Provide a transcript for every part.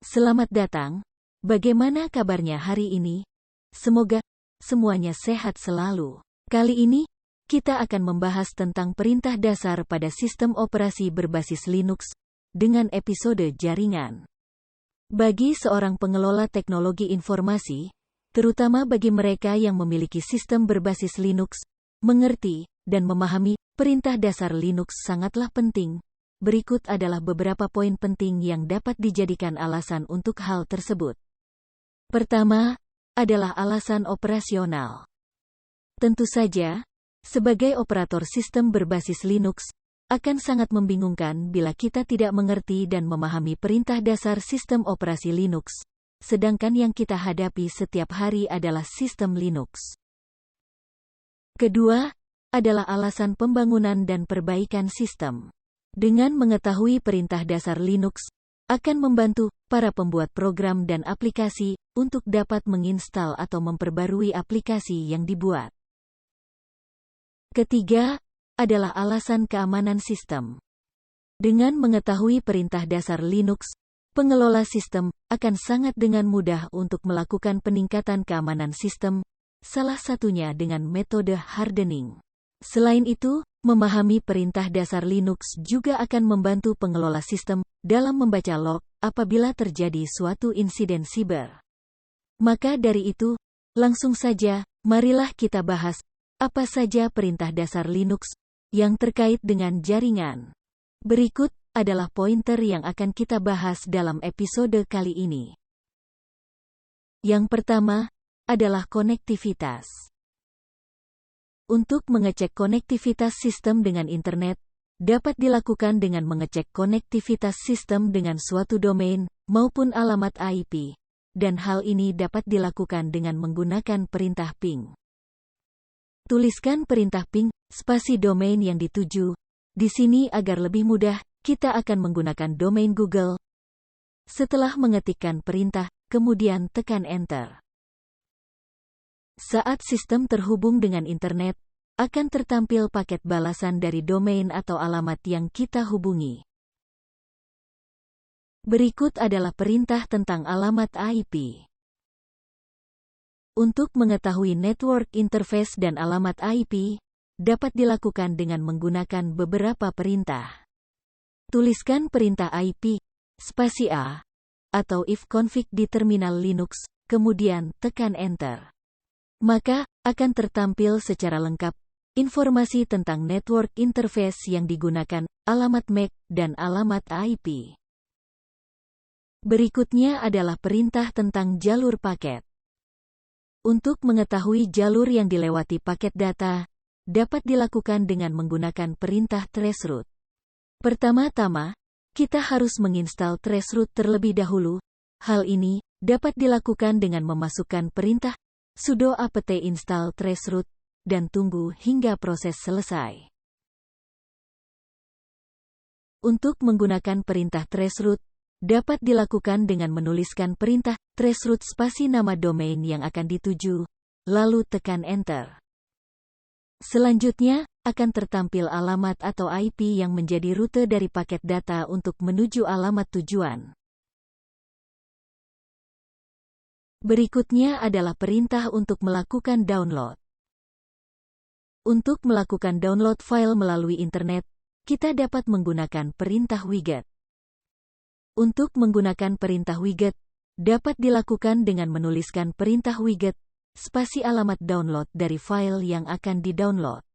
Selamat datang. Bagaimana kabarnya hari ini? Semoga semuanya sehat selalu. Kali ini, kita akan membahas tentang perintah dasar pada sistem operasi berbasis Linux dengan episode jaringan. Bagi seorang pengelola teknologi informasi, terutama bagi mereka yang memiliki sistem berbasis Linux, mengerti dan memahami perintah dasar Linux sangatlah penting. Berikut adalah beberapa poin penting yang dapat dijadikan alasan untuk hal tersebut. Pertama, adalah alasan operasional. Tentu saja, sebagai operator sistem berbasis Linux, akan sangat membingungkan bila kita tidak mengerti dan memahami perintah dasar sistem operasi Linux, sedangkan yang kita hadapi setiap hari adalah sistem Linux. Kedua, adalah alasan pembangunan dan perbaikan sistem. Dengan mengetahui perintah dasar Linux, akan membantu para pembuat program dan aplikasi untuk dapat menginstal atau memperbarui aplikasi yang dibuat. Ketiga, adalah alasan keamanan sistem. Dengan mengetahui perintah dasar Linux, pengelola sistem akan sangat dengan mudah untuk melakukan peningkatan keamanan sistem, salah satunya dengan metode hardening. Selain itu, memahami perintah dasar Linux juga akan membantu pengelola sistem dalam membaca log apabila terjadi suatu insiden siber. Maka dari itu, langsung saja, marilah kita bahas apa saja perintah dasar Linux yang terkait dengan jaringan. Berikut adalah pointer yang akan kita bahas dalam episode kali ini. Yang pertama adalah konektivitas. Untuk mengecek konektivitas sistem dengan internet, dapat dilakukan dengan mengecek konektivitas sistem dengan suatu domain maupun alamat IP, dan hal ini dapat dilakukan dengan menggunakan perintah ping. Tuliskan perintah ping, spasi domain yang dituju. Di sini agar lebih mudah, kita akan menggunakan domain Google. Setelah mengetikkan perintah, kemudian tekan Enter. Saat sistem terhubung dengan internet, akan tertampil paket balasan dari domain atau alamat yang kita hubungi. Berikut adalah perintah tentang alamat IP. Untuk mengetahui network interface dan alamat IP, dapat dilakukan dengan menggunakan beberapa perintah. Tuliskan perintah IP, spasi A, atau ifconfig di terminal Linux, kemudian tekan Enter. Maka, akan tertampil secara lengkap informasi tentang network interface yang digunakan, alamat MAC, dan alamat IP. Berikutnya adalah perintah tentang jalur paket. Untuk mengetahui jalur yang dilewati paket data, dapat dilakukan dengan menggunakan perintah traceroute. Pertama-tama, kita harus menginstal traceroute terlebih dahulu. Hal ini dapat dilakukan dengan memasukkan perintah sudo apt install traceroute, dan tunggu hingga proses selesai. Untuk menggunakan perintah traceroute, dapat dilakukan dengan menuliskan perintah traceroute spasi nama domain yang akan dituju, lalu tekan Enter. Selanjutnya, akan tertampil alamat atau IP yang menjadi rute dari paket data untuk menuju alamat tujuan. Berikutnya adalah perintah untuk melakukan download. Untuk melakukan download file melalui internet, kita dapat menggunakan perintah widget. Untuk menggunakan perintah widget, dapat dilakukan dengan menuliskan perintah widget, spasi alamat download dari file yang akan di-download.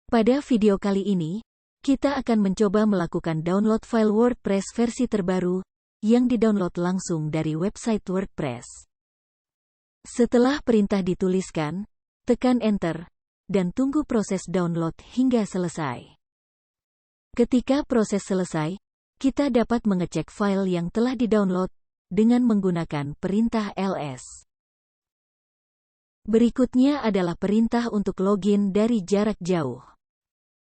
Pada video kali ini, kita akan mencoba melakukan download file WordPress versi terbaru, yang di-download langsung dari website WordPress. Setelah perintah dituliskan, tekan Enter, dan tunggu proses download hingga selesai. Ketika proses selesai, kita dapat mengecek file yang telah di-download dengan menggunakan perintah ls. Berikutnya adalah perintah untuk login dari jarak jauh.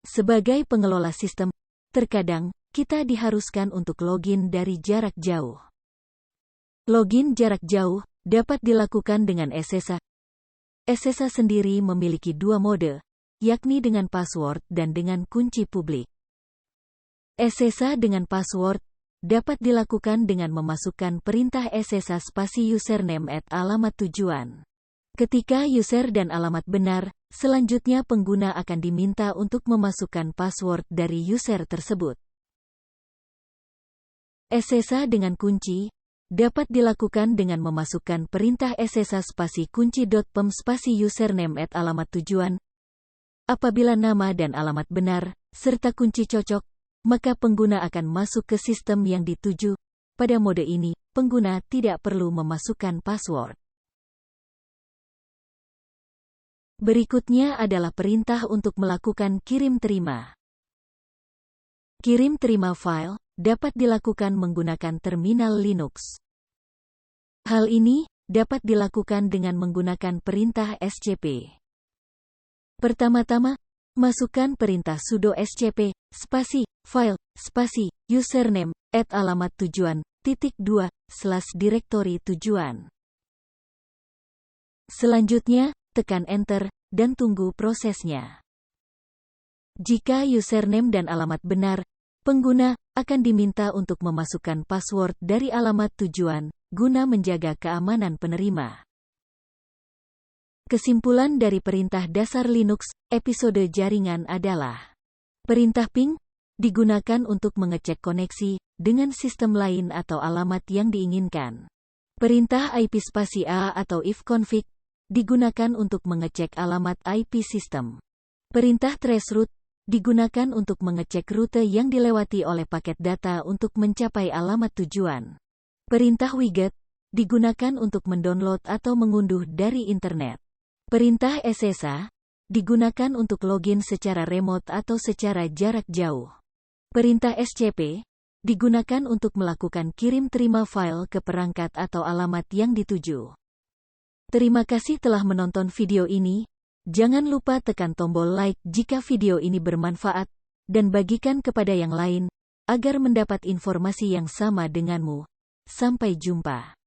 Sebagai pengelola sistem, terkadang kita diharuskan untuk login dari jarak jauh. Login jarak jauh dapat dilakukan dengan SSH. SSH sendiri memiliki dua mode, yakni dengan password dan dengan kunci publik. SSH dengan password dapat dilakukan dengan memasukkan perintah SSH spasi username @ alamat tujuan. Ketika user dan alamat benar, selanjutnya pengguna akan diminta untuk memasukkan password dari user tersebut. SSH dengan kunci dapat dilakukan dengan memasukkan perintah SSH spasi kunci.pem spasi username @ alamat tujuan. Apabila nama dan alamat benar, serta kunci cocok, maka pengguna akan masuk ke sistem yang dituju. Pada mode ini, pengguna tidak perlu memasukkan password. Berikutnya adalah perintah untuk melakukan kirim-terima. Kirim-terima file dapat dilakukan menggunakan terminal Linux. Hal ini dapat dilakukan dengan menggunakan perintah scp. Pertama-tama, masukkan perintah sudo scp, spasi, file, spasi, username, @ alamat tujuan, /2, /direktori tujuan. Selanjutnya, tekan Enter, dan tunggu prosesnya. Jika username dan alamat benar, pengguna akan diminta untuk memasukkan password dari alamat tujuan, guna menjaga keamanan penerima. Kesimpulan dari perintah dasar Linux, episode jaringan adalah: perintah ping digunakan untuk mengecek koneksi dengan sistem lain atau alamat yang diinginkan. Perintah IP spasi A atau ifconfig digunakan untuk mengecek alamat IP sistem. Perintah traceroute digunakan untuk mengecek rute yang dilewati oleh paket data untuk mencapai alamat tujuan. Perintah widget digunakan untuk mendownload atau mengunduh dari internet. Perintah SSH digunakan untuk login secara remote atau secara jarak jauh. Perintah scp digunakan untuk melakukan kirim-terima file ke perangkat atau alamat yang dituju. Terima kasih telah menonton video ini. Jangan lupa tekan tombol like jika video ini bermanfaat, dan bagikan kepada yang lain, agar mendapat informasi yang sama denganmu. Sampai jumpa.